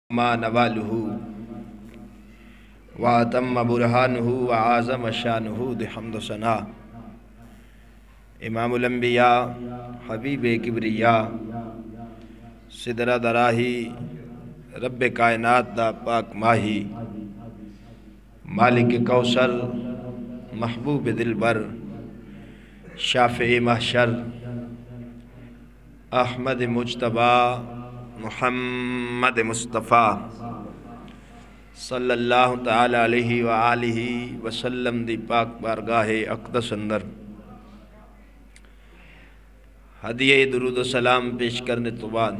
ما نوالہ واتم برہانہ وعظم شانہ بحمد و ثنا امام الانبیاء حبیب کبریاء سدرہ دراہی رب کائنات دا پاک ماہی مالک کوثر محبوب دلبر شافع محشر احمد مجتبی محمد مصطفیٰ صلی اللہ تعالی علیہ وآلہ وسلم دی پاک بارگاہ اقدس اندر ہدیہ درود و سلام پیش کرنے تو بعد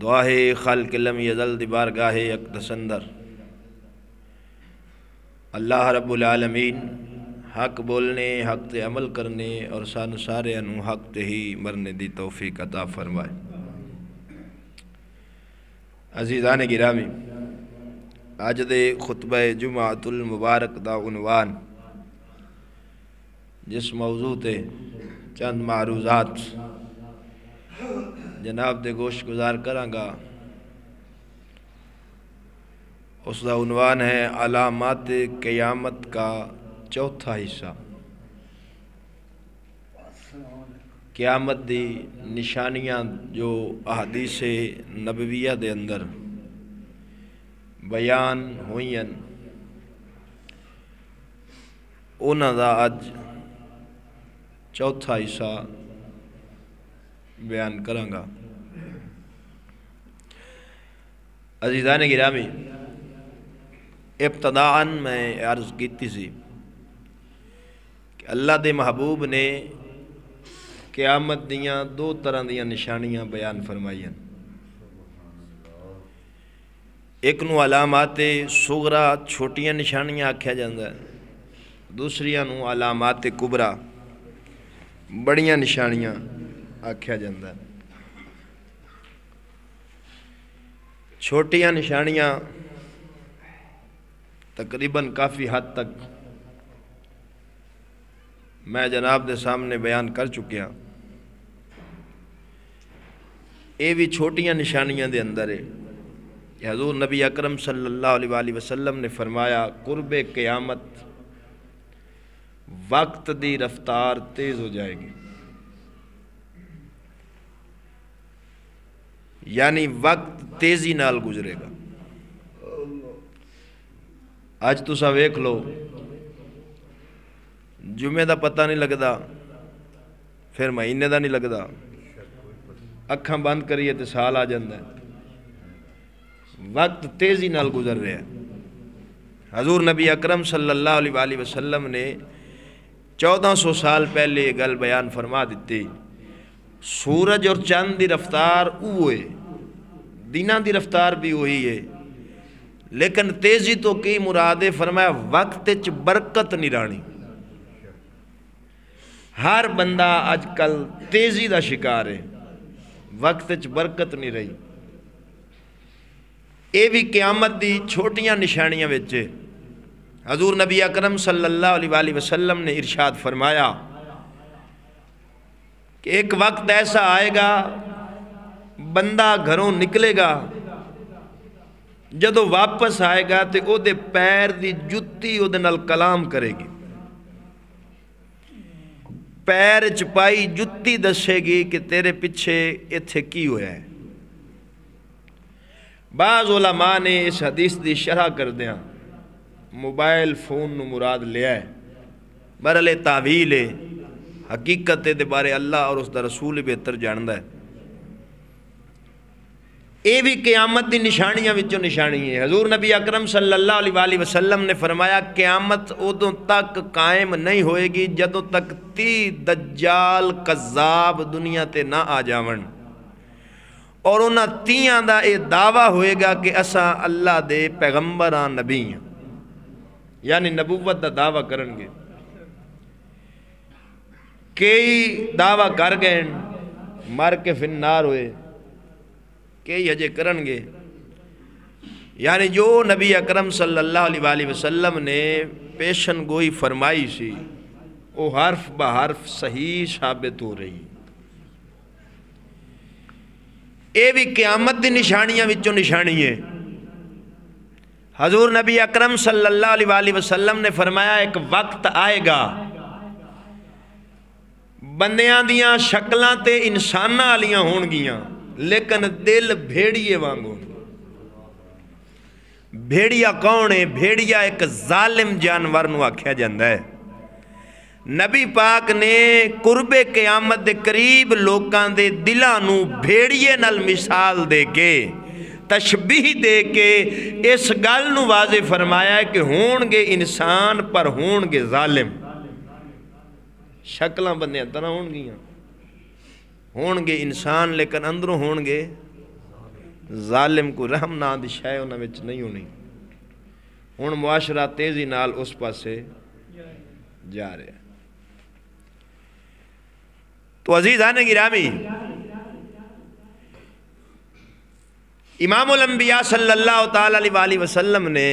دعا ہے خالق لم یزل دی بارگاہ اقدس اندر اللہ رب العالمین حق بولنے حق تے عمل کرنے اور سانو سارے انو حق تے ہی مرنے دی توفیق عطا فرمائے۔ عزیزان گرامی، آج دے خطبہ جمعۃ المبارک دا عنوان جس موضوع تے چند معروضات جناب دے گوش گزار کرانگا اس دا عنوان ہے علامات قیامت کا چوتھا حصہ۔ قیامت دی نشانیاں جو احادیث نبویہ دے اندر بیان ہوئیں انہاں دا اج چوتھا حصہ بیان کرانگا۔ عزیزان گرامی، ابتداءً میں عرض کیتی سی کہ اللہ دے محبوب نے قیامت دیاں دو طرح دیاں نشانیاں بیان فرمائیاں۔ ایک نو علامات صغرا چھوٹیاں نشانیاں آکھیا جاندہ ہے، دوسریاں نو علامات کبرا بڑیاں نشانیاں آکھیا جاندہ ہے۔ چھوٹیاں نشانیاں تقریباً کافی حد تک میں جناب دے سامنے بیان کر چکیا۔ اے بھی چھوٹیاں نشانیاں دے اندر ہے کہ حضور نبی اکرم صلی اللہ علیہ وآلہ وسلم نے فرمایا قرب قیامت وقت دی رفتار تیز ہو جائے گی، یعنی وقت تیزی نال گزرے گا۔ آج تسا ویکھ لو جمعے دا پتہ نہیں لگدا، پھر مہینے دا نہیں لگدا، اکھاں بند کریے تے سال آ جاندہ ہے۔ وقت تیزی نال گزر رہا ہے۔ حضور نبی اکرم صلی اللہ علیہ وآلہ وسلم نے 1400 سال پہلے یہ گل بیان فرما دیتی، سورج اور چاند دی رفتار اوہ ہے، دیناں دی رفتار بھی وہی ہے، لیکن تیزی تو کی مرادے فرمایا وقت چ برکت نہیں رانی۔ ہر بندہ آج کل تیزی دا شکار ہے، وقت چ برکت نہیں رہی۔ اے بھی قیامت دی چھوٹیاں نشانیاں وچے حضور نبی اکرم صلی اللہ علیہ وآلہ وسلم نے ارشاد فرمایا کہ ایک وقت ایسا آئے گا بندہ گھروں نکلے گا، جدو واپس آئے گا تے او دے پیر دی جتی او دے نال کلام کرے گی، پیر چپائی جتی دسے گی کہ تیرے پیچھے ایتھے کی ہویا ہے۔ بعض علماء نے اس حدیث دی شرح کر دیا موبائل فون نو مراد لیا ہے، برحال تعویل ہے، حقیقت دے بارے اللہ اور اس دا رسول بہتر جاندہ ہے۔ اے بھی قیامت دی نشانیاں وچوں نشانی ہے۔ حضور نبی اکرم صلی اللہ علیہ وآلہ وسلم نے فرمایا قیامت ادوں تک قائم نہیں ہوئے گی جدوں تک 30 دجال کذاب دنیا تے نہ آ جاون، اور انہاں 30 دا اے دعویٰ ہوئے گا کہ اساں اللہ دے پیغمبران نبی ہیں، یعنی نبوت دا دعویٰ کرن گے۔ کئی دعویٰ کر گئے مر کے فی النار ہوئے، کئی اجے کرن گے، یعنی جو نبی اکرم صلی اللہ علیہ وآلہ وسلم نے پیشن گوئی فرمائی سی وہ حرف بحرف صحیح ثابت ہو رہی۔ یہ بھی قیامت دی نشانیاں وچوں نشانی ہے۔ حضور نبی اکرم صلی اللہ علیہ وآلہ وسلم نے فرمایا ایک وقت آئے گا بندیاں دیاں شکلاں تے انساناں والیاں ہون گیاں لیکن دل بھیڑیے وانگو۔ بھیڑیا کون ہے؟ بھیڑیا ایک ظالم جانور نو آکھیا جاندہ ہے۔ نبی پاک نے قرب قیامت دے قریب لوکاں دے دلاں نو بھیڑیے نال مثال دے کے تشبیح دے کے اس گل نو واضح فرمایا ہے کہ ہون گے انسان پر ہون گے ظالم۔ شکلاں بندیاں طرح ہون گیاں، ہون گے انسان لیکن اندروں ہون گے ظالم، کو رحم نہ دی شے انہاں وچ نہیں ہونی۔ ہن معاشرہ تیزی نال اس پاسے جا رہے ہیں۔ تو عزیزان گرامی، امام الانبیاء صلی اللہ تعالی علیہ وآلہ وسلم نے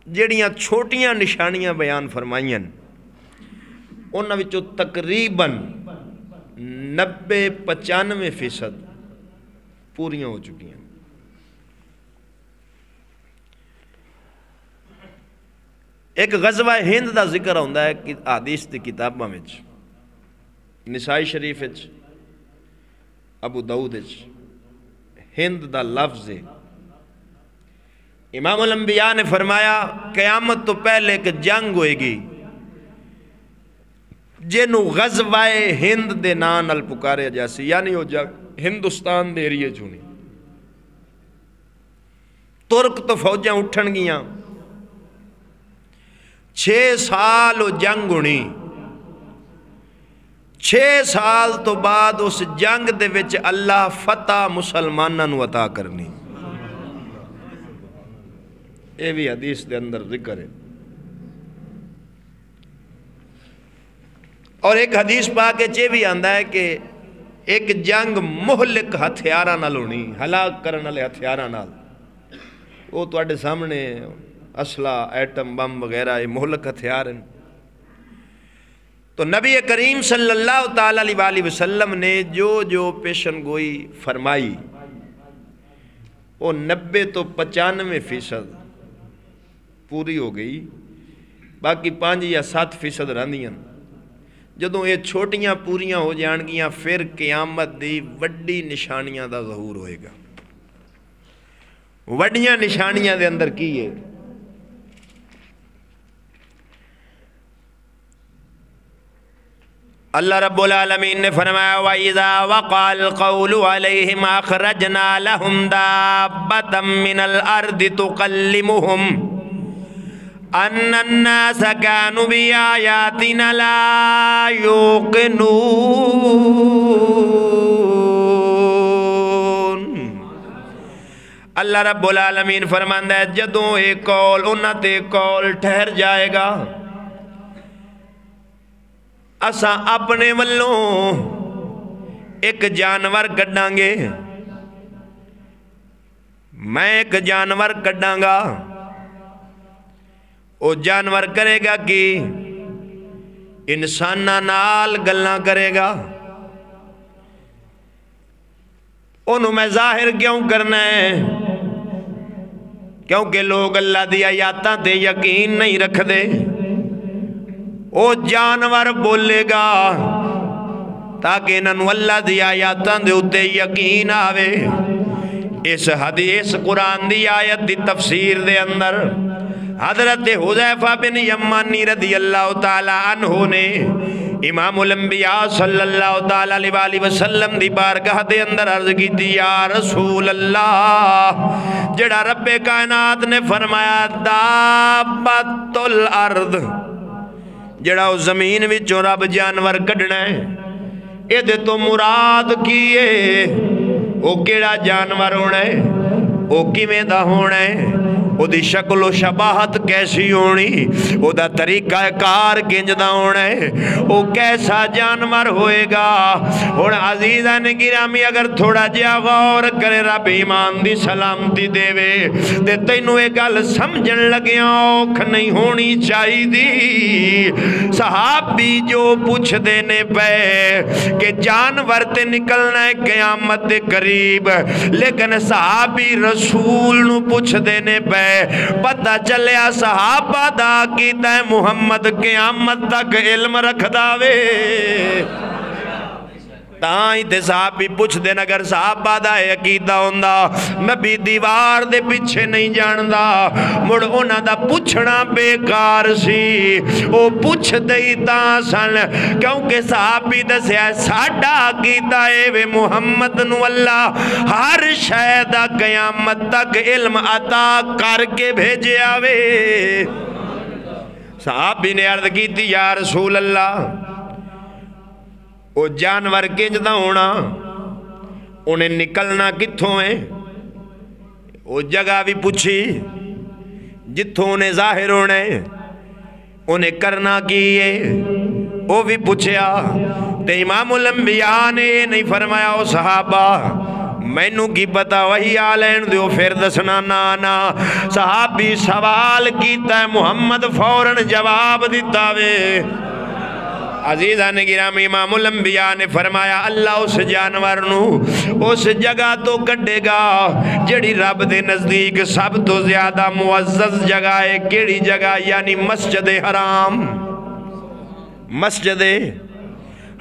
جڑیاں چھوٹیاں نشانیاں بیان فرمائیاں انہاں وچوں تقریباً 90-95% پوریاں ہو چکی ہیں۔ ایک غزوہ ہند دا ذکر ہوندہ ہے کہ حدیث دی کتاباں وچ، نسائی شریف وچ، ابو داؤد وچ ہند دا لفظ ہے۔ امام الانبیاء نے فرمایا قیامت تو پہلے ایک جنگ ہوئے گی جنہوں غزوہ ہند دے نام نال پکارے جاسی، یعنی وہ جنگ ہندوستان دے ایریے چونی۔ ترک تو فوجاں اٹھن گیاں، 6 سال وہ جنگ ہونی، 6 سال تو بعد اس جنگ دے وچ اللہ فتح مسلماناں نو عطا کرنی۔ یہ بھی حدیث دے اندر ذکر ہے۔ اور ایک حدیث پاک یہ بھی آندا ہے کہ ایک جنگ مہلک ہتھیاراں نال ہونی، ہلاک کرن والے ہتھیاراں نال۔ وہ تواڈے سامنے اسلحہ، ایٹم بم وغیرہ یہ مہلک ہتھیار ہیں۔ تو نبی کریم صلی اللہ تعالی علیہ وآلہ وسلم نے جو پیشن گوئی فرمائی وہ 90-95% پوری ہو گئی، باقی 5 یا 7% رہندیاں۔ جدوں یہ چھوٹیاں پوریاں ہو جان گیاں پھر قیامت دی وڈی نشانیاں دا ظہور ہوئے گا۔ وڈیاں نشانیاں دے اندر کی ہے؟ اللہ رب العالمین نے فرمایا وَإِذَا وَقَعَ الْقَوْلُ عَلَيْهِمْ أَخْرَجْنَا لَهُمْ دَابَّةً مِّنَ الْأَرْضِ تُكَلِّمُهُمْ أَنَّ النَّاسَ كَانُوا بِآيَاتِنَا لَا يُوقِنُونَ۔ اللہ رب العالمین فرماندہ ہے جدوں ایک قول انہاں تے قول ٹھہر جائے گا، اساں اپنے والوں ایک جانور کڈاں گے، میں ایک جانور کڈاں گا، وہ جانور کرے گا کہ انساناں نال گلاں کرے گا۔ انہوں میں ظاہر کیوں کرنا ہے؟ کیونکہ لوگ اللہ دی آیاتاں تے یقین نہیں رکھ دے۔ او جانور بولے گا تاکہ انہوں اللہ دی آیاتاں دے اتے یقین آوے۔ اس حدیث قرآن دی آیت دی تفسیر دے اندر حضرت حذیفہ بن یمانی رضی اللہ تعالیٰ عنہ نے امام الانبیاء صلی اللہ تعالیٰ علیہ وسلم دی بارگاہ دے اندر عرض کی تھی یا رسول اللہ، جڑا رب کائنات نے فرمایا دابت الارض، جڑا اس زمین وچوں رب جانور کڈنا ہے، اے دے تو مراد کیے، او کیڑا جانور ہونا ہے، او کیویں دا ہونا ہے، او دی شکل و شباہت کیسی ہونی، او دا طریقہ کار کنجدا ہونا ہے، او کیسا جانور ہوئے گا۔ اور عزیزان گرامی اگر تھوڑا جیا غور کرے رب ایمان دی سلامتی دے وے تے تینوں ایک گل سمجھن لگیاں اوکھ نہیں ہونی چاہی دی۔ صحابی جو پوچھ دینے پہ کہ جانور تے نکلنا ہے قیامت دے قریب، لیکن صحابی رسول نو پوچھ دینے پہ پتہ چلیا صحابہ دا کیتا ہے محمد قیامت تک علم رکھ داوے۔ تائیں تے صحابی پوچھ دینا اگر صحابہ دا عقیدہ ہوندہ نبی دیوار دے پیچھے نہیں جاندہ مڑ انہاں دا پوچھنا بیکار سی، او پوچھ دئی تاں سن کیونکہ صحابی دسیا ساڈا عقیدہ اے وے محمد نو اللہ ہر شے دا قیامت تک علم عطا کر کے بھیجے آوے۔ صحابی نے عرض کی تھی یا رسول اللہ وہ جانور کنجدا ہونا انہیں نکلنا کتھوں ہے، وہ جگہ بھی پوچھی جتھوں انہیں ظاہر ہونے انہیں کرنا کیے وہ بھی پوچھیا۔ تے امام الانبیاء نے نہیں فرمایا او صحابہ مینوں کی پتا وہی آلین دیو پھر دسنا نانا۔ صحابی سوال کیتا ہے محمد فوراً جواب دیتا وے۔ عزیزان گرامی امام الانبیاء نے فرمایا اللہ اس جانور نو اس جگہ تو کڈے گا جڑی رب دے نزدیک سب تو زیادہ معزز جگہ ہے۔ کیڑی جگہ؟ یعنی مسجد حرام، مسجد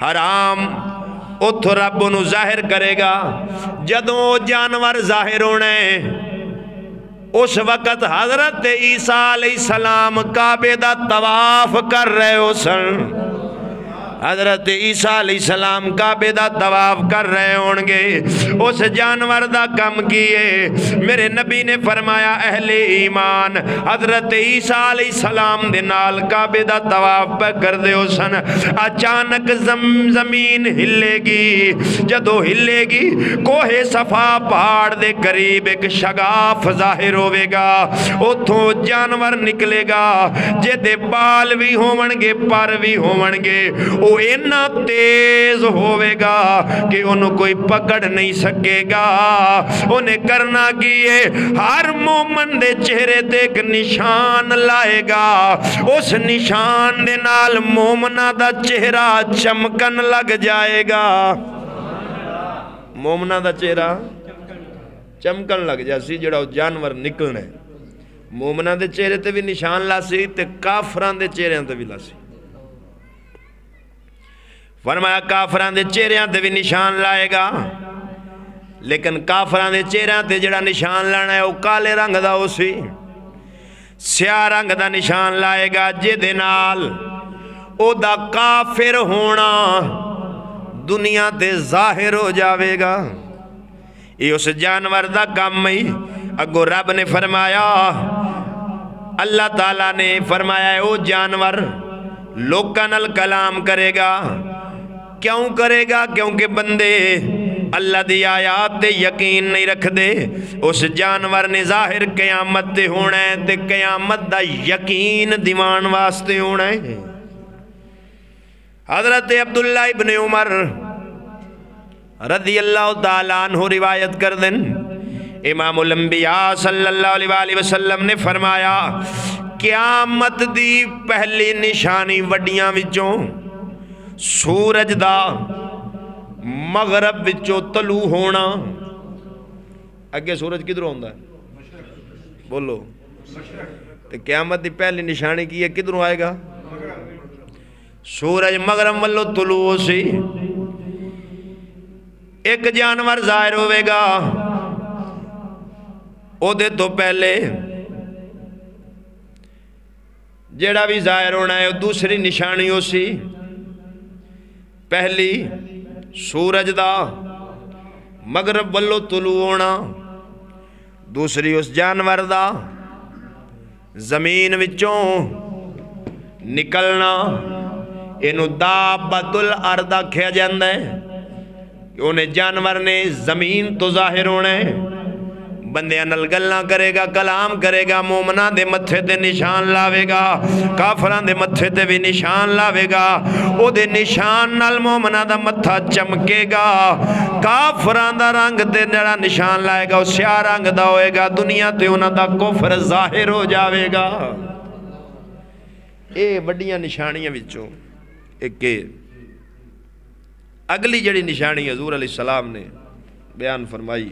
حرام اتھو رب نو ظاہر کرے گا۔ جدوں جانور ظاہر ہونے اس وقت حضرت عیسیٰ علیہ السلام کعبے دا طواف کر رہے ہو سن، حضرت عیسیٰ علیہ السلام کعبے دا طواف کر رہے ہونگے، اس جانور دا کم کیے میرے نبی نے فرمایا اہل ایمان حضرت عیسیٰ علیہ السلام دے نال کعبے دا طواف پہ کر دے ہو سن، اچانک زمین ہلے گی، جدو ہلے گی کوہ صفا پہاڑ دے قریب ایک شگاف ظاہر ہوئے گا، اتھوں جانور نکلے گا جے دے بال بھی ہوونگے پر بھی ہوونگے، وہ اینا تیز ہوئے گا کہ انہوں کوئی پکڑ نہیں سکے گا۔ انہیں کرنا کیے ہر مومن دے چہرے تے ایک نشان لائے گا، اس نشان دے نال مومنہ دا چہرہ چمکن لگ جائے گا، مومنہ دا چہرہ چمکن لگ جائے سی جڑا جانور نکلنے۔ مومنہ دے چہرے تے بھی نشان لاسی تے کافران دے چہرے تے بھی لاسی۔ فرمایا کافران دے چہریاں تے بھی نشان لائے گا، لیکن کافران دے چہریاں تے جڑا نشان لانا ہے وہ کالے رنگ دا ہو سی، سیاہ رنگ دا نشان لائے گا جے دے نال او دا کافر ہونا دنیا تے ظاہر ہو جاوے گا۔ یہ اس جانور دا کام ہی اگو رب نے فرمایا، اللہ تعالیٰ نے فرمایا ہے وہ جانور لوکاں نال کلام کرے گا۔ کیوں کرے گا؟ کیونکہ بندے اللہ دی آیات تے یقین نہیں رکھ دے، اس جانور نے ظاہر قیامت تے ہونا ہے تے قیامت دا یقین دیوان واسطے ہونا ہے۔ حضرت عبداللہ ابن عمر رضی اللہ تعالیٰ عنہ روایت کر دیں، امام الانبیاء صلی اللہ علیہ وسلم نے فرمایا قیامت دی پہلی نشانی وڈیاں وچوں سورج دا مغرب وچوں طلوع ہونا۔ اگے سورج کدھر ہوندا ہے؟ بولو۔ تو قیامت دی پہلی نشانی کی ہے کدھروں آئے گا؟ سورج مغرب والو طلوع سی، ایک جانور ظاہر ہوئے گا او دے تو پہلے جیڑا بھی ظاہر ہونا ہے دوسری نشانی ہو سی، پہلی سورج دا مغرب والو طلوع ہونا، دوسری اس جانور دا زمین وچوں نکلنا۔ اینو دابۃ الارض آکھیا جاندا ہے کہ انہیں جانور نے زمین تو ظاہر ہونا ہے، بندیاں نال گلاں کرے گا، کلام کرے گا، مومناں دے متھے تے نشان لاوے گا، کافراں دے متھے تے بھی نشان لاوے گا، او دے نشان نال مومناں دا متھا چمکے گا، کافراں دا رنگ تے جڑا نشان لائے گا او سیاہ رنگ دا ہوئے گا، دنیا تے انہاں دا کفر ظاہر ہو جاوے گا۔ اے بڑیاں نشانیاں وچوں ایک اگلی جڑی نشانی حضور علیہ السلام نے بیان فرمائی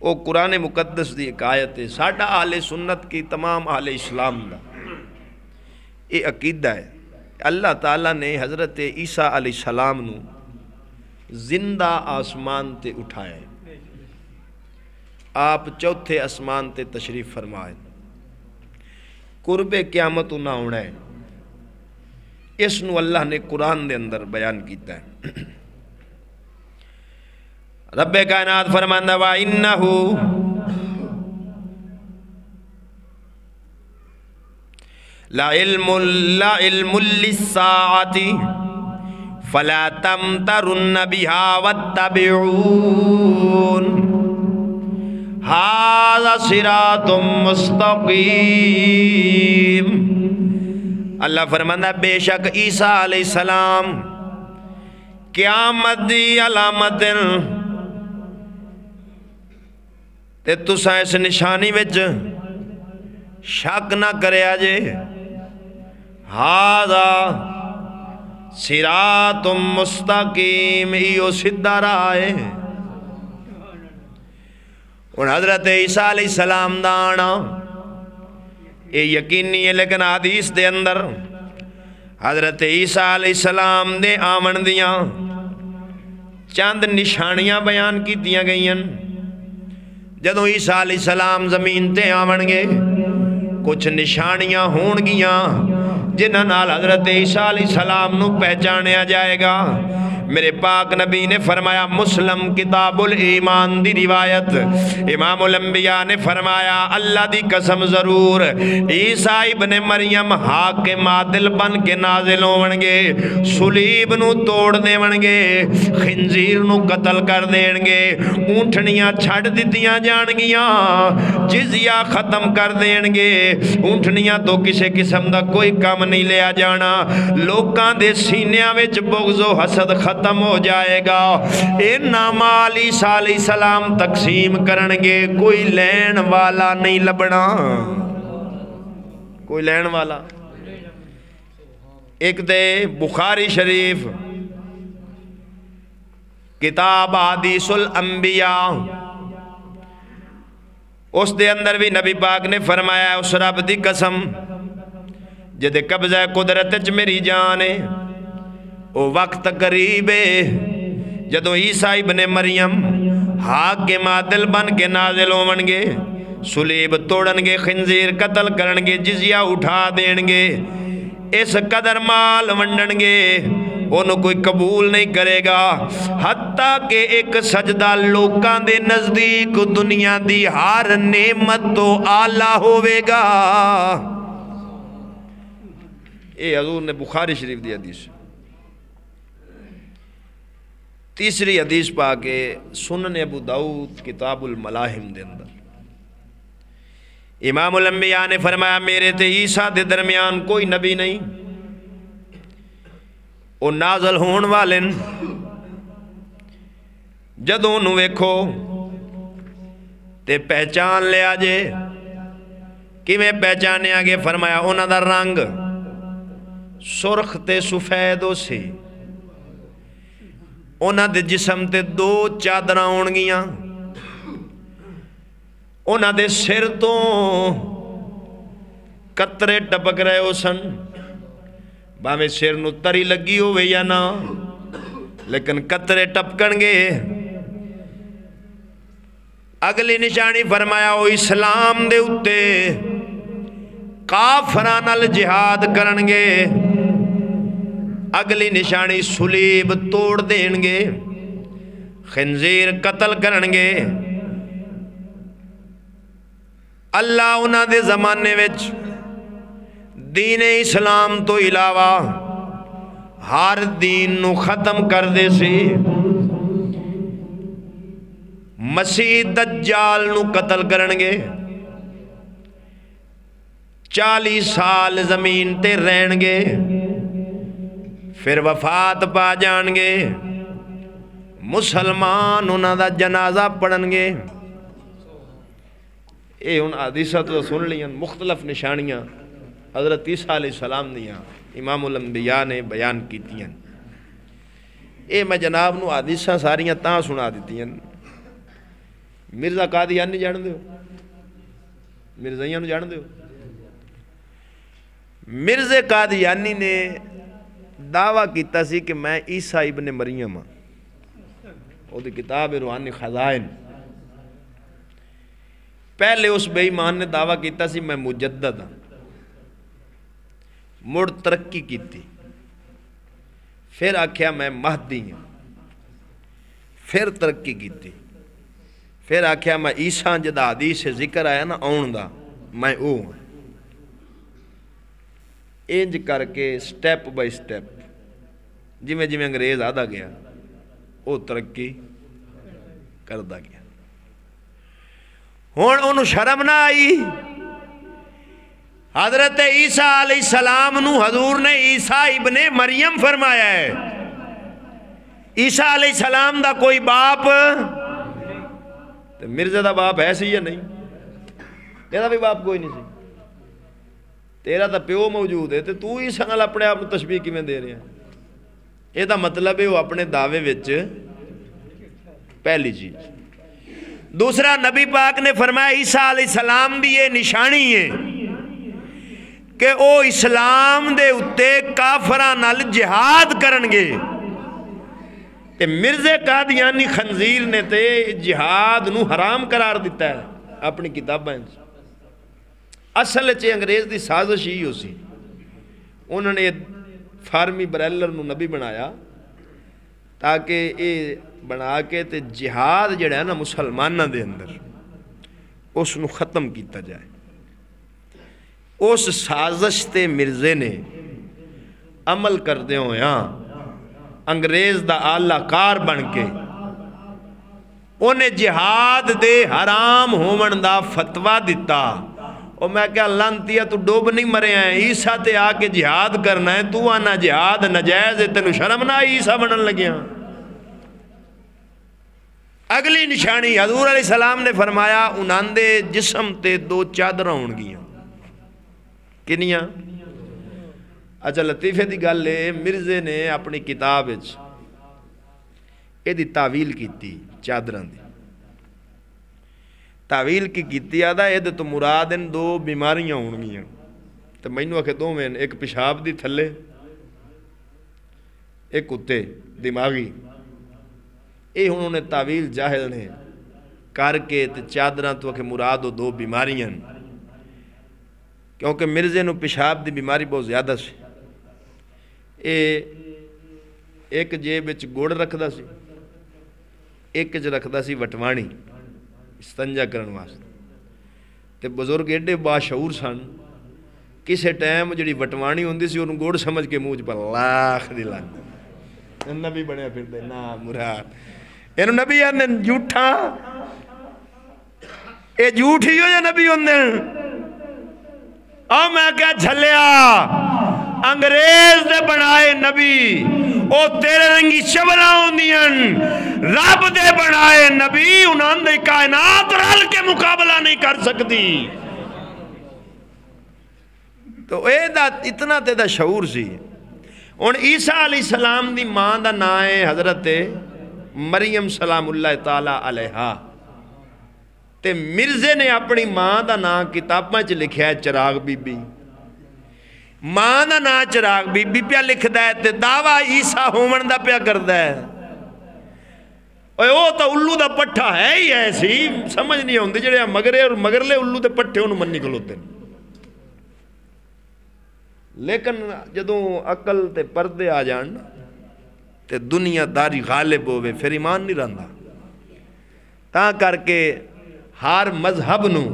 وہ قرآن مقدس دی ایک آیت ہے۔ ساڈا اہل سنت کی تمام اہل اسلام دا یہ عقیدہ ہے، اللہ تعالیٰ نے حضرت عیسیٰ علیہ السلام نو زندہ آسمان تے اٹھایا ہے، آپ چوتھے آسمان تے تشریف فرمائے، قرب قیامت نہ ہونا ہے، اس نو اللہ نے قرآن دے اندر بیان کیتا ہے۔ رب کائنات فرماندا وَإِنَّهُ لَعِلْمٌ لِلسَّاعَةِ فَلَا تَمْتَرُنَّ بِهَا وَاتَّبِعُونَ هَذَا صِرَاطٌ مُسْتَقِيمٌ۔ اللہ فرماندا بے شک عیسیٰ علیہ السلام قیامت دی علامت تے تساں اس نشانی وچ شک نہ کرے آجے، ہاذا صراط مستقیم، ایو سدھا راہ ہے۔ اور حضرت عیسیٰ علیہ السلام دا آنا یہ یقینی ہے، لیکن حدیث دے اندر حضرت عیسیٰ علیہ السلام دے آمن دیاں چند نشانیاں بیان کی دیا گئی ہیں۔ جدوں عیسیٰ علیہ السلام زمین تے آون گے کچھ نشانیاں ہون گیاں جنہاں نال حضرت عیسیٰ علیہ السلام نو پہچانیا جائے گا۔ میرے پاک نبی نے فرمایا، مسلم کتاب الایمان دی روایت، امام الانبیاء نے فرمایا اللہ دی قسم ضرور عیسیٰ ابن مریم حاکم عادل بن کے نازل ہون گے، صلیب نو توڑ دیون گے، خنزیر نو قتل کر دین گے، اونٹھنیاں چھڑ دیتیاں جان گیاں، جزیہ ختم کر دین گے، اونٹھنیاں تو کسے قسم دا کوئی کام نہیں لیا جانا، لوکاں دے سینیاں وچ بغض و حسد ختم ہو جائے گا، اے نامال عیسیٰ علیہ السلام تقسیم کرنگے، کوئی لین والا نہیں لبنا، کوئی لین والا۔ ایک دے بخاری شریف کتاب حدیث الانبیاء، اس دے اندر بھی نبی پاک نے فرمایا اس رب دی قسم جدے قبضہ قدرت چ میری جان ہے، او وقت قریب ہے جدو عیسیٰ ابن مریم حاکم عادل بن کے نازل ہون گے، صلیب توڑن گے، خنزیر قتل کرن گے، جزیہ اٹھا دین گے، اس قدر مال ونڈن گے، انہوں کوئی قبول نہیں کرے گا، حتیٰ کہ ایک سجدہ لوکاں دے نزدیک دنیا دی ہر نعمت تو آلہ ہوئے گا۔ اے حضور نے بخاری شریف دی حدیث۔ تیسری حدیث پاکے سنن ابو داؤد کتاب الملاحم دے اندر امام الانبیاء نے فرمایا میرے تے عیسیٰ دے درمیان کوئی نبی نہیں، او نازل ہون والن جدوں نو ویکھو تے پہچان لیا جے، کیویں پہچانے آگے؟ فرمایا انہاں دا رنگ سرخ تے سفید ہو سی، انہاں دے جسم تے دو چادراں ہون گیاں، انہاں دے سر تو قطرے ٹپک رہے ہو سن، باویں سر نو تری لگی ہوئے یا نہ، لیکن قطرے ٹپکن گے۔ اگلی نشانی فرمایا او اسلام دے اتے کافراں نال جہاد کرن گے، اگلی نشانی صلیب توڑ دین گے، خنزیر قتل کرن گے۔ اللہ انہاں دے زمانے وچ دین اسلام تو علاوہ ہر دین نو ختم کر دے سی، مسیح دجال نو قتل کرنگے، 40 سال زمین تے رہنگے، پھر وفات پا جانگے، مسلمان انہاں دا جنازہ پڑھنگے۔ اے ان حدیثہ تو سن لیاں، مختلف نشانیاں حضرت عیسیٰ علیہ السلام دیاں امام الانبیاء نے بیان کیتیاں۔ اے میں جناب نو حدیثہ ساریاں تاں سنا دیتی ہیں۔ مرزا قادیانی جان دے ہو؟ مرزائیاں نو جان دے ہو؟ مرزا قادیانی نے دعویٰ کیتا سی کہ میں عیسیٰ ابن مریم ہاں، وہ دی کتاب روحانی خزائن۔ پہلے اس بے ایمان نے دعویٰ کیتا سی میں مجدد ہاں، مڑ ترقی کیتی، پھر آکھیا میں مہدی ہوں، پھر ترقی کیتی، پھر آکھیا میں عیسیٰ جدا حدیث سے ذکر آیا نا آن دا میں او ہوں۔ انج کر کے سٹیپ بائی سٹیپ جویں جویں انگریز آدھا گیا وہ ترقی کردہ گیا۔ ہون انہوں شرم نہ آئی، حضرت عیسیٰ علیہ السلام نو حضور نے عیسیٰ ابن مریم فرمایا ہے۔ عیسیٰ علیہ السلام دا کوئی باپ مرزا دا باپ ہے سی یا نہیں؟ تیرا بھی باپ کوئی نہیں سی، تیرا تا پیو موجود ہے، تو عیسیٰ نال اپنے آپ تشبیہ کی میں دے رہے ہیں۔ یہ دا مطلب ہے وہ اپنے دعوے وچ پہلی چیز۔ دوسرا نبی پاک نے فرمایا عیسیٰ علیہ السلام دی یہ نشانی ہے کہ او اسلام دے اتے کافران نال جہاد کرنگے۔ تے مرزا قادیانی خنزیر نے تے جہاد نو حرام قرار دیتا ہے اپنی کتابیں۔ اصل چے انگریز دی سازش ہی ہو سی، انہوں نے فارمی بریلر نو نبی بنایا تاکہ اے بنا کے تے جہاد جڑا ہے نا مسلمانہ دے اندر اس نو ختم کیتا جائے۔ اس سازش تے مرزے نے عمل کردے ہویا انگریز دا آلہ کار بن کے انہیں جہاد دے حرام ہومن دا فتوہ دیتا۔ اور میں کہا لانتیا تو ڈوب نہیں مرے ہیں، عیسیٰ تے آ کے جہاد کرنا ہے، تو آنا جہاد نجائز ہے، تینو شرم نہ آئی عیسیٰ بنن لگیا۔ اگلی نشانی حضور علیہ السلام نے فرمایا انہاں دے جسم تے 2 چادرہ ہون گیاں۔ کنیاں؟ اچھا لطیفے دی گل لے، مرزے نے اپنی کتاب دی تعویل کیتی چادران دی۔ تعویل کی کیتی آدھا یہ تو مراد ان 2 بیماریاں ہون گیاں، تو میں نے آکھے 2 میں ایک پیشاب دی تھلے، ایک اتے دماغی۔ یہ انہوں نے تعویل جاہل نے کر کے چادران تو آکھے مراد وہ 2 بیماریاں، کیونکہ مرزے نو پیشاب دی بیماری بہت زیادہ سی۔ ایک جیب وچ گڑ رکھدا سی، ایک وچ رکھدا سی وٹوانی استنجا کرن واسطے۔ تے بزرگ ایڈے باشعور سن، کسے ٹائم جڑی وٹوانی ہوندی سی انہوں گڑ سمجھ کے منہ پر لاکھ دی لان نبی بنیا پھر دے نا مراد اینو نبی آنے جھوٹا، اے جھوٹی ہو یا نبی ہوندے؟ او میں کیا جھلیا انگریز دے بنائے نبی او تیرے رنگی شبلا ہوندیاں، رب دے بنائے نبی انہاں دے کائنات رل کے مقابلہ نہیں کر سکتی۔ تو اے دا اتنا تے دا شعور سی۔ ان عیسیٰ علیہ السلام دی ماں دا نا ہے حضرت مریم سلام اللہ تعالیٰ علیہا، تے مرزے نے اپنی ماں دا نا کتاباں چ لکھیا ہے چراغ بی بی۔ ماں دا نا چراغ بی بی پیا لکھدا ہے تے دعویٰ عیسیٰ ہومن دا پیا کردا ہے۔ او تا الو دا پٹھا ہے ہی ایسی سمجھ نہیں ہوندی جڑے مگرے اور مگرلے الو دے پٹھے انہوں منی کھلوتے ہیں۔ لیکن جدوں عقل تے پردے آ جان تے دنیا داری غالب ہوئے پھر ایمان نہیں رہندا۔ تاں کر کے ہر مذہب نو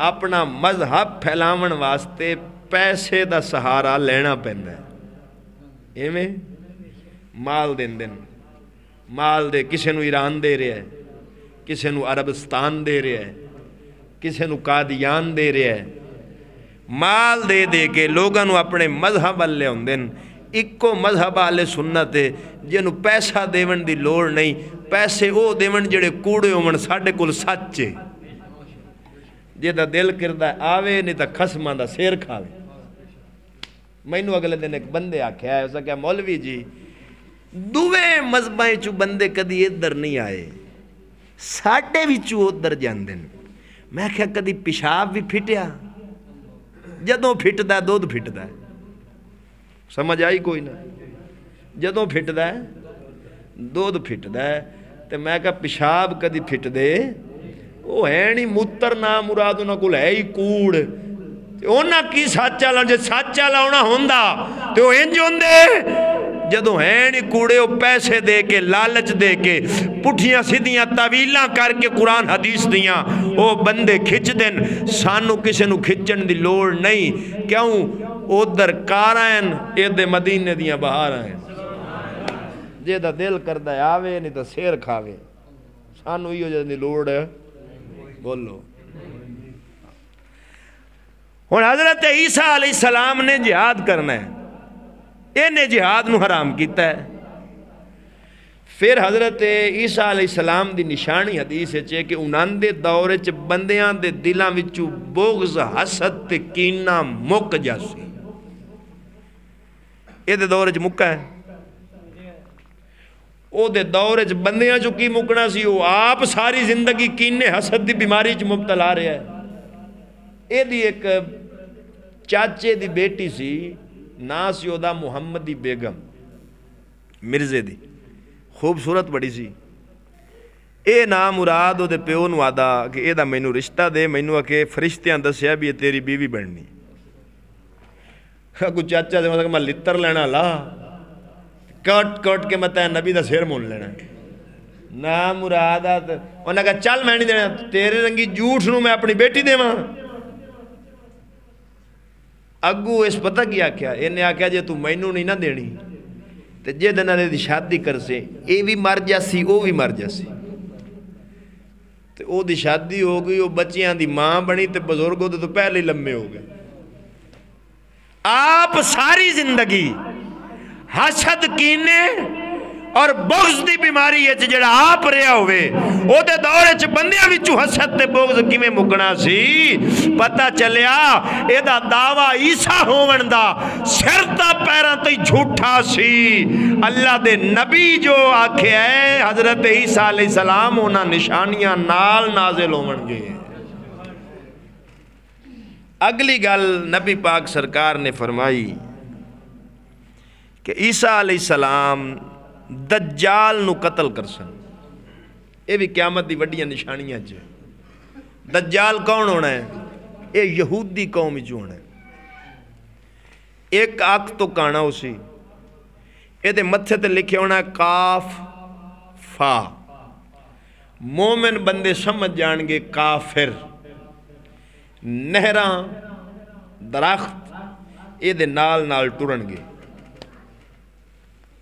اپنا مذہب پھیلاون واسطے پیسے دا سہارا لینا پیندا ہے۔ ایویں مال دین دین، مال دے کسے نو ایران دے رہے ہیں، کسی نو عربستان دے رہا ہے، کسی نو قادیان دے رہا ہے، مال دے دے کے لوگاں نو اپنے مذہب والے ہوندے ہیں۔ اکو مذہب والے سنت ہے جنوں پیسہ دیون دی لوڑ نہیں، پیسے او دیون جڑے کوڑے ہون، ساڈے کول سچ ہے، جیدا دل کردا آوے نہیں تا خسماں دا سیر کھاوے۔ مینوں اگلے دن ایک بندے آکھیا ہے، اس نے کہا مولوی جی دوویں مذہباں چوں بندے کدی ادھر نہیں آئے، ساڈے وچوں ادھر جاندے نے۔ میں کہا کدی پیشاب بھی پھٹیا؟ جدوں پھٹدا ہے دودھ پھٹدا ہے، سمجھ آئی کوئی نہ؟ جدوں پھٹدا ہے دودھ پھٹدا ہے۔ تے میں کہا پیشاب کدی پھٹ دے؟ وہ ہے نہیں موتر نہ مراد انہاں کول ہے ہی کوڑ، انہاں کی سچ والا، جے سچ والا ہونا ہوندا تے وہ انج ہوندے۔ جدوں ہے نہیں کوڑے وہ پیسے دے کے لالچ دے کے پٹھیاں سیدھیاں طویلاں کر کے قرآن حدیث دیاں وہ بندے کھچ دین۔ سانو کسے نو کھچن دی لوڑ نہیں، کیوں ادھر کارائن ادھے مدینے دیاں بہاراں ہیں۔ جے دا دل کردہ آوے نہیں تا سیر کھاوے، سانو ہی ہو جاندی لوڑ ہے۔ بولو ہن حضرت عیسیٰ علیہ السلام نے جہاد کرنا ہے، انہیں جہاد نو حرام کیتا ہے۔ پھر حضرت عیسیٰ علیہ السلام دی نشانی حدیث ہے کہ انہاں دے دور وچ بندیاں دے دلاں وچوں بغض، حسد تے کینہ مک جاسی۔ اے دے دور وچ مکا ہے، او دے دور وچ بندیاں چوں کی مکنا سی؟ او آپ ساری زندگی کینے حسد دی بیماری چ مبتلا رہا ہے۔ اے دی ایک چاچے دی بیٹی سی، نا سی او دا محمدی بیگم مرزے دی، خوبصورت بڑی سی۔ اے نام مراد او دے پیو نو آدا کہ اے دا مینوں رشتہ دے، مینوں کہ فرشتیاں دسیا بھی تیری بیوی بننی۔ کوئی چاچا دے مطلب میں لتر لینا لا کٹ کٹ کے مت نبی دا سیر مون لینا نام مراد۔ انہوں نے کہا چل میں نہیں دینا، تیرے رنگی جھوٹ نو میں اپنی بیٹی دے ماں۔ اگو اس پتہ کیا کیا انہیں آکھیا جے تو مینوں نہیں نہ دینی تے جے دن والے دی شادی کر سے اے بھی مر جاسی او بھی مر جاسی۔ تے او دی شادی ہو گئی، او بچیاں دی ماں بنی تے بزرگوں تو پہلے ہی لمے ہو گئے۔ آپ ساری زندگی حسد کینے اور بغض دی بیماری ہے جڑا آپ رہا ہوئے، او دے دور وچ بندیاں وچوں حسد تے بغض کیویں مکنا سی؟ پتہ چلیا اے دا دعویٰ عیسیٰ ہون دا سر تا پیراں تے جھوٹا سی۔ اللہ دے نبی جو آکھے ہے حضرت عیسیٰ علیہ السلام انہاں نشانیاں نال نازل ہون گے۔ اگلی گل نبی پاک سرکار نے فرمائی کہ عیسیٰ علیہ السلام دجال نو قتل کر سن۔ یہ بھی قیامت دی وڈیاں نشانیاں چ۔ دجال کون ہونا ہے؟ یہ یہودی قوم جو ہونا ہے۔ ایک آنکھ تو کانا اسی، یہ دے متھے تے لکھے ہونا ہے کاف فا۔ مومن بندے سمجھ جان گے کافر۔ نہراں درخت یہ دے نال نال ٹرن گے،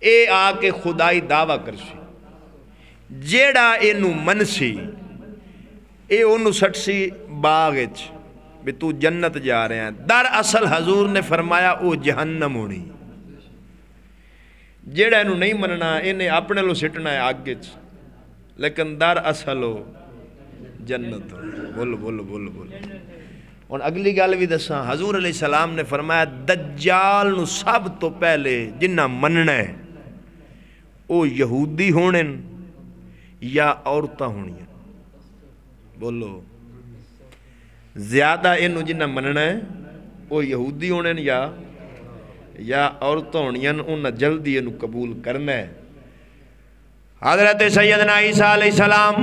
اے آ کے خدائی دعویٰ کرسی۔ جیڑا اینو منسی اے انو سٹسی باغچ بھی تو جنت جا رہے ہیں۔ در اصل حضور نے فرمایا او جہنم ہونی۔ جیڑا اینو نہیں مننا انہیں اپنے لو سٹنا ہے آگچ، لیکن در اصل ہو جنت ہو۔ بولو بولو بولو بولو۔ اور اگلی گل بھی دساں، حضور علیہ السلام نے فرمایا دجال نو سب تو پہلے جنہ مننا ہے او یہودی ہونے یا عورتاں ہونی ہیں۔ بولو زیادہ انہوں جنہ مننا ہے او یہودی ہونے یا عورتاں ہونی ہیں، انہوں جلدی انہوں قبول کرنا ہے۔ حضرت سیدنا عیسیٰ علیہ السلام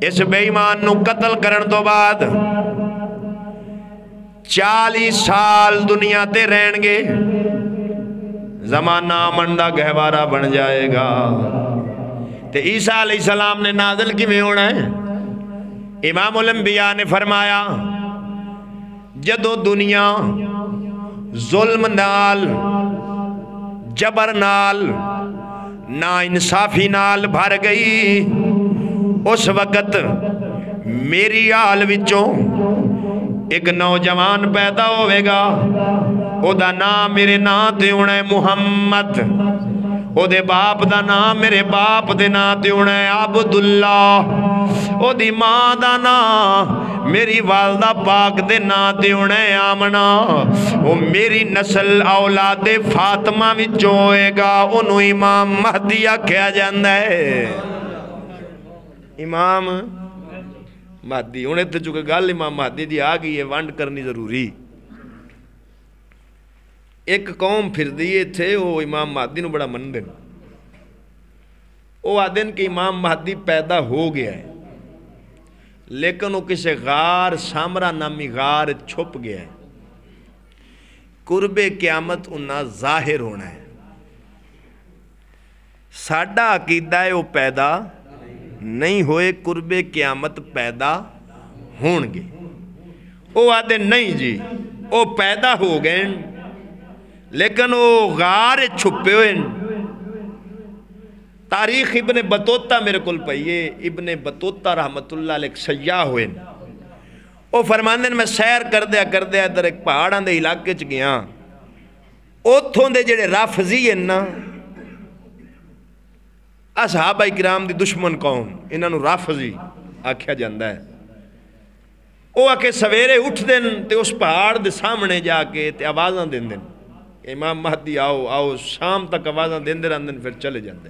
اس بے ایمان نو قتل کرن تو بعد 40 سال دنیا تے رہن گے، زمانہ منڈا گہوارہ بن جائے گا۔ تے عیسیٰ علیہ السلام نے نازل کی میں ہونا ہے؟ امام الانبیاء نے فرمایا جدو دنیا ظلم نال، جبر نال، نا انصافی نال بھر گئی، اس وقت میری آل وچوں ایک نوجوان پیدا ہوئے گا، او دا نام میرے نام تے ہونا ہے محمد، او دے باپ دا نام میرے باپ دے نام تے ہونا ہے عبداللہ، او دی ماں دا نام میری والدہ پاک دے نام تے ہونا ہے آمنہ، او میری نسل اولاد فاطمہ وچوں ہوئے گا، انہوں امام مہدی آکھیا جاندہ ہے۔ امام مہدی انہیں تو چکے گل امام مہدی دی آگئی ہے، وانڈ کرنی ضروری۔ ایک قوم پھر دیئے تھے وہ امام مہدی نو بڑا من دن، وہ آدن کہ امام مہدی پیدا ہو گیا ہے، لیکن وہ کسی غار سامرا نامی غار چھپ گیا ہے، قرب قیامت انہا ظاہر ہونا ہے۔ ساڈا عقیدہ ہے وہ پیدا نہیں ہوئے، قرب قیامت پیدا ہونگے۔ وہ آدھے نہیں جی وہ پیدا ہو گئے لیکن وہ غار چھپے ہوئے۔ تاریخ ابن بطوطہ میرے کل پہیے، ابن بطوطہ رحمت اللہ علیہ سیاح ہوئے، وہ فرماندے میں سیر کر دیا در ایک پہاڑاں دے علاقے چ گیا، اوتھوں دے جڑے رافضی ہیں نا، اصحابہ اکرام دی دشمن قوم، انہاں نو رافضی آکھیا جاندہ ہے۔ وہ آکے سویرے اٹھ دن تے اس پہاڑ دے سامنے جا کے تے آوازاں دن دن امام مہدی آؤ آؤ، شام تک آوازاں دن دن پھر چلے جاندے۔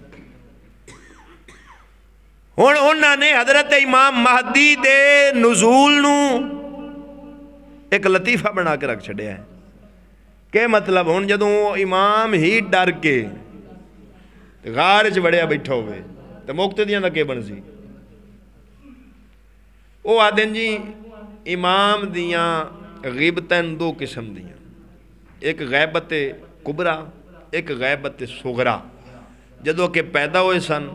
ہن انہاں نے حضرت امام مہدی دے نزول نو ایک لطیفہ بنا کے رکھ چھڑیا ہے کہ مطلب ہن جدوں امام ہی ڈر کے غار چ وڑیا بیٹھا ہوئے تو مقتدیاں دا کے بن سی؟ وہ آدن جی امام دیاں غیبتیں دو قسم دیاں، ایک غیبت کبرا ایک غیبت صغرا۔ جدو کہ پیدا ہوئے سن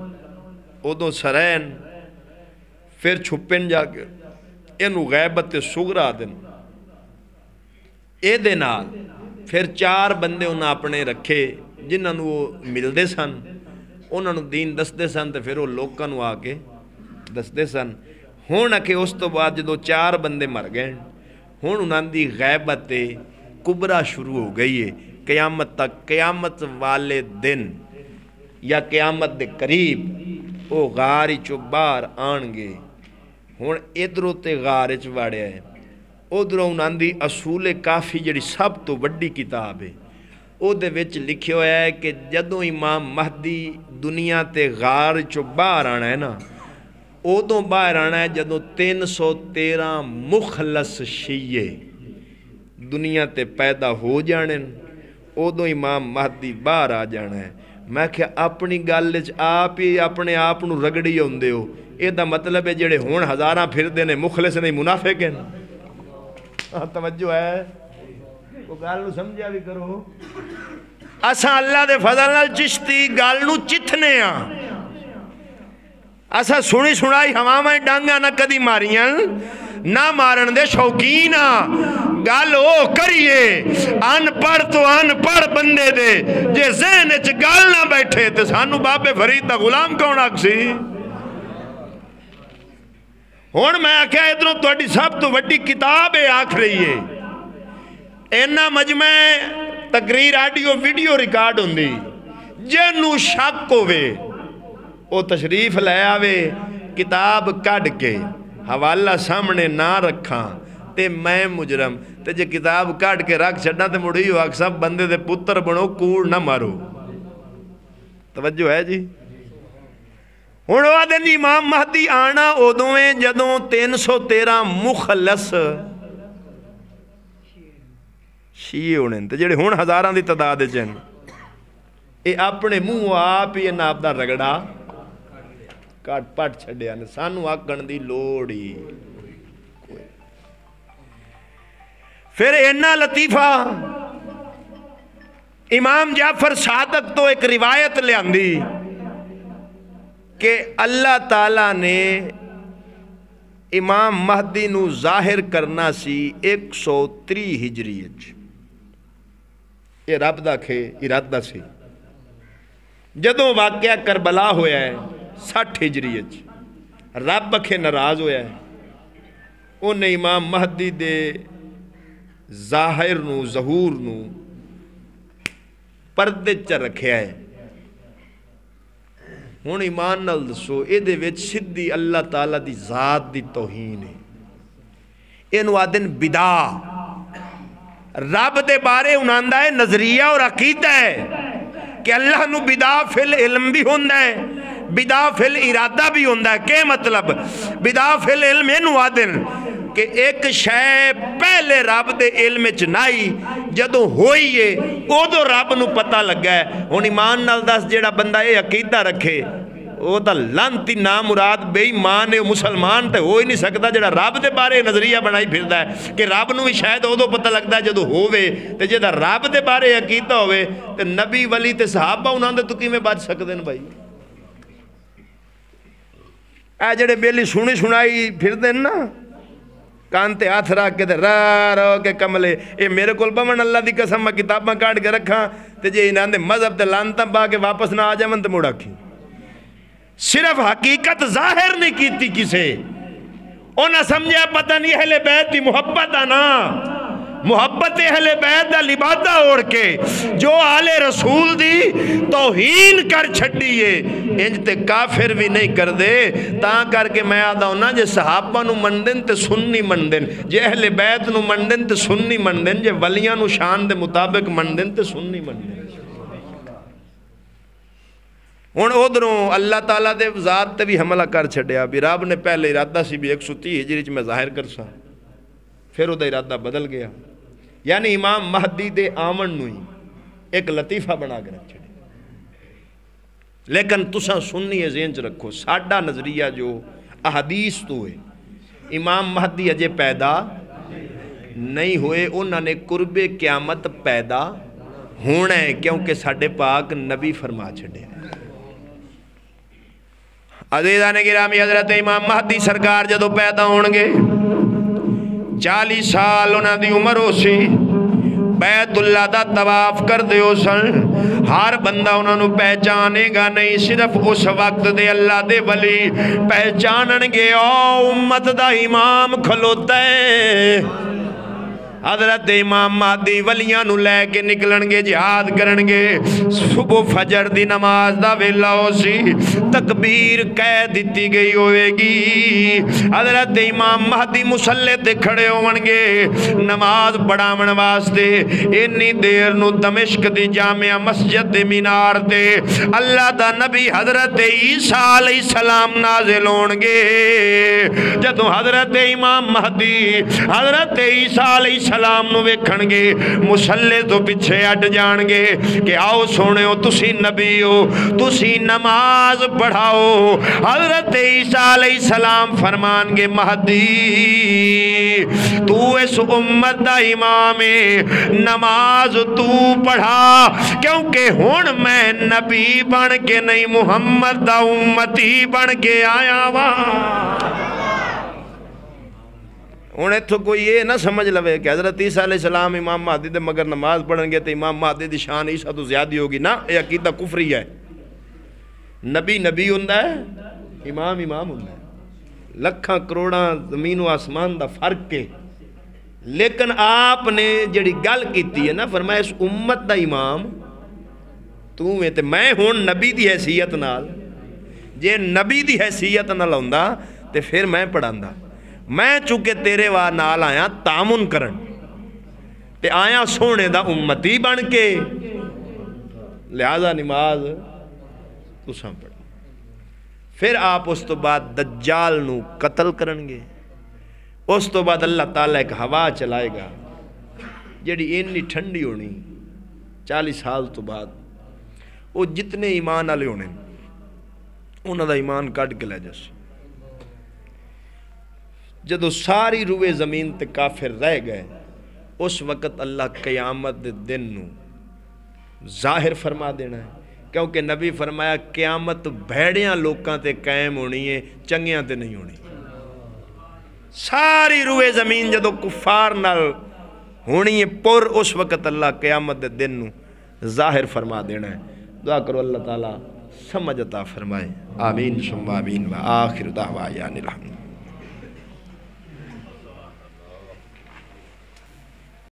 ادو سرین پھر چھپن جا کے انہوں غیبت صغرا دن، اے دے نال پھر 4 بندے انہاں اپنے رکھے جنہاں وہ ملدے سن، انہاں دین دستے سن تے پھر وہ لوکاں نو آ کے دستے سن۔ ہون کہ اس تو بعد جدو 4 بندے مر گئے، ہون انہاں دی غیبت کبرا شروع ہو گئی ہے، قیامت تک، قیامت والے دن یا قیامت دے قریب وہ غاری چو باہر آن گے۔ ہون ادھروں تے غاری چو واڑے ہیں، ادھروں انہاں دی اصول کافی جڑی سب تو بڑی کتاب ہے، او دے وچ لکھے ہویا ہے کہ جدوں امام مہدی دنیا تے غار چو باہر آنا ہے نا، ادوں باہر آنا ہے جدوں 313 مخلص شیعے دنیا تے پیدا ہو جانے، ادوں امام مہدی باہر آ جانا ہے۔ میں کہ اپنی گل آپ ہی اپنے آپ نو رگڑی ہوندے ہو، یہ دا مطلب ہے جڑے ہون ہزاراں پھر دینے مخلص نہیں منافق ہیں۔ توجہ ہے وہ گل نو سمجھا بھی کرو۔ اساں اللہ دے فضل نال چشتی گل نو چتھنے ہاں، اساں سنی سنائی ہواواں ڈانگاں نہ کدی ماریاں نہ مارن دے شوقین ہاں۔ گل او کریے ان پڑھ تو ان پڑھ بندے دے، جے ذہن وچ گل نہ بیٹھے تے سانو بابے فرید دا غلام کون آکسی؟ ہن میں آکھیا ادھروں تہاڈی سب تو وڈی کتاب ہے آکھ رہی ہے، اینا مجمع تقریر آڈیو ویڈیو ریکارڈ ہوندی، جنوں شک ہوئے او تشریف لے آوے، کتاب کڈ کے حوالہ سامنے نہ رکھاں تے میں مجرم، تے جے کتاب کٹ کے رکھ چھڑنا تے مڑی ہو آکھ سب بندے دے پتر بنو کوڑ نہ مارو۔ توجہ ہے جی؟ ہن وہ دن امام مہدی آنا ادویں جدوں 313 مخلص شیعے ہونے تے جڑے ہن ہزاراں دی تعداد وچ ہیں، اے اپنے منہ آپ ہی انہاں اپنا رگڑا کٹ پٹ چھڈیا نے، سانو آکھن دی لوڑ ہی۔ پھر اینا لطیفہ امام جعفر صادق تو ایک روایت لے آندی کہ اللہ تعالیٰ نے امام مہدی نو ظاہر کرنا سی 130 ہجری اچ، یہ رب دا کھے ارادہ سی۔ جدوں واقعہ کربلا ہویا ہے 60 ہجری اچ، رب اکھے ناراض ہویا ہے انہیں امام مہدی دے ظاہر نو ظہور نو پردے چ رکھیا ہے. ہن ایمان نال دسو اے دے وچ سدھی اللہ تعالی دی ذات دی توہین ہے. اینو آدن بدع. رب دے بارے انہاں ہے نظریہ اور عقیدہ ہے کہ اللہ نو بدع فی العلم بھی ہوندا ہے بدع فی الارادہ بھی ہوندا ہے. کہ مطلب بدع فی العلم اینو آدن کہ ایک شے پہلے رب دے علم چ نائی جدو ہوئی ہے ادو رب نو پتہ لگا ہے. ہن ایمان نال دس جیڑا بندہ یہ عقیدہ رکھے وہ تا لانتی نام مراد بے ایمان ہے مسلمان تے ہو ہی نہیں سکتا جڑا رب دے بارے نظریہ بنائی پھردا ہے کہ رب نو بھی شاید ادو پتہ لگتا ہے جدو ہووے تے جدا رب دے بارے عقیدہ ہوئے تے نبی ولی تے صحابہ انہاں دے تو کیویں بچ سکدے نے بھائی. اے جڑے بیلی سنی سنائی پھردے نا کان تے ہاتھ رکھ کے رو کے کملے اے میرے کول بمن اللہ دی قسم میں کتاباں کاٹ کے رکھاں تے جے انہاں دے مذہب تے لانتاں پا کے واپس نہ آ جاون تے مڑ آکھی. صرف حقیقت ظاہر نہیں کیتی کسے انہاں سمجھیا پتہ نہیں اہل بیت دی محبت آنا محبت اہل بیت دا لبادہ اوڑ کے جو آل رسول دی توہین کر چھڑیے انج تے کافر بھی نہیں کر دے. تاں کر کے میں آدھا ہونا جے صحابہ نو مندن تے سنی مندن جے اہل بیت نو مندن تے سنی مندن جے ولیاں نو شان دے مطابق مندن تے سنی مندن. ہن ادھروں اللہ تعالیٰ دے ذات تے بھی حملہ کر چھڑیا بھی رب نے پہلے ارادہ سی بھی 130 ہجری میں ظاہر کر سا پھر وہ دا ارادہ بدل گیا. یعنی امام مہدی دے آمن نو ہی ایک لطیفہ بنا کے رکھ چھڑے. لیکن تساں سنی ذہن چ رکھو ساڈا نظریہ جو احادیث تو ہے امام مہدی اجے پیدا نہیں ہوئے انہوں نے قرب قیامت پیدا ہونا ہے کیونکہ ساڈے پاک نبی فرما چھڑے. عزیزان گرامی حضرت امام مہدی سرکار جدو پیدا ہونگے 40 سال انہاں دی عمر ہو سی بیت اللہ دا طواف کر دیو سن ہر بندہ انہاں نو پہچانے گا نہیں صرف اس وقت دے اللہ دے ولی پہچانن گے او امت دا امام کھلوتا ہے. حضرت امام مہدی ولیاں نو لے کے نکلن گے جہاد کرن گے صبح فجر دی نماز دا ویلا ہو سی تکبیر کہہ دیتی گئی ہوئے گی. حضرت امام مہدی مصلی تے کھڑے ہون گے نماز پڑھاون واسطے انی دیر نو دمشق دی جامع مسجد دی مینار تے اللہ دا نبی حضرت عیسیٰ علیہ السلام نازل ہون گے. جدوں حضرت امام مہدی حضرت عیسیٰ علیہ السلام نو ویکھن گے مصلی تو پیچھے ہٹ جان گے کہ آؤ سونے ہو تسی نبی ہو تسی نماز پڑھاؤ. حضرت عیسیٰ علیہ السلام فرمان گے مہدی تو اس امت دا امام نماز تو پڑھا کیونکہ ہون میں نبی بن کے نہیں محمد دا امتی بن کے آیا وہاں. انہیں تو کوئی یہ نہ سمجھ لوے کہ حضرت عیسیٰ علیہ السلام امام مہدی دے مگر نماز پڑھن گے تو امام مہدی دی شان عیسیٰ تو زیادہ ہوگی نا یہ عقیدہ کفری ہے. نبی نبی ہوندہ ہے امام امام ہوندہ ہے لکھاں کروڑاں زمین و آسمان دا فرق کے. لیکن آپ نے جڑی گل کیتی ہے نا فرمایا اس امت دا امام تو میں تے میں ہون نبی دی حیثیت نال جے نبی دی حیثیت نال ہوندہ تے پھر میں پڑھاندہ. میں چونکہ تیرے وا نال آیا تعامن کرن تے آیا سونے دا امتی بن کے لہذا نماز تساں پڑھ. پھر آپ اس تو بعد دجال نو قتل کرن گے. اس تو بعد اللہ تعالیٰ ایک ہوا چلائے گا جڑی اینی ٹھنڈی ہونی 40 سال تو بعد وہ جتنے ایمان والے ہونے انہاں دا ایمان کٹ کے لے جاسی. جدو ساری روئے زمین تے کافر رہ گئے اس وقت اللہ قیامت دے دن نو ظاہر فرما دینا ہے کیونکہ نبی فرمایا قیامت بھیڑیاں لوکاں تے قائم ہونی ہے چنگیاں تے نہیں ہونی. ساری روئے زمین جدو کفار نال ہونی ہے پر اس وقت اللہ قیامت دے دن نو ظاہر فرما دینا ہے. دعا کرو اللہ تعالیٰ سمجھ عطا فرمائے۔ آمین ثم آمین و آخر دعوانا الحمد۔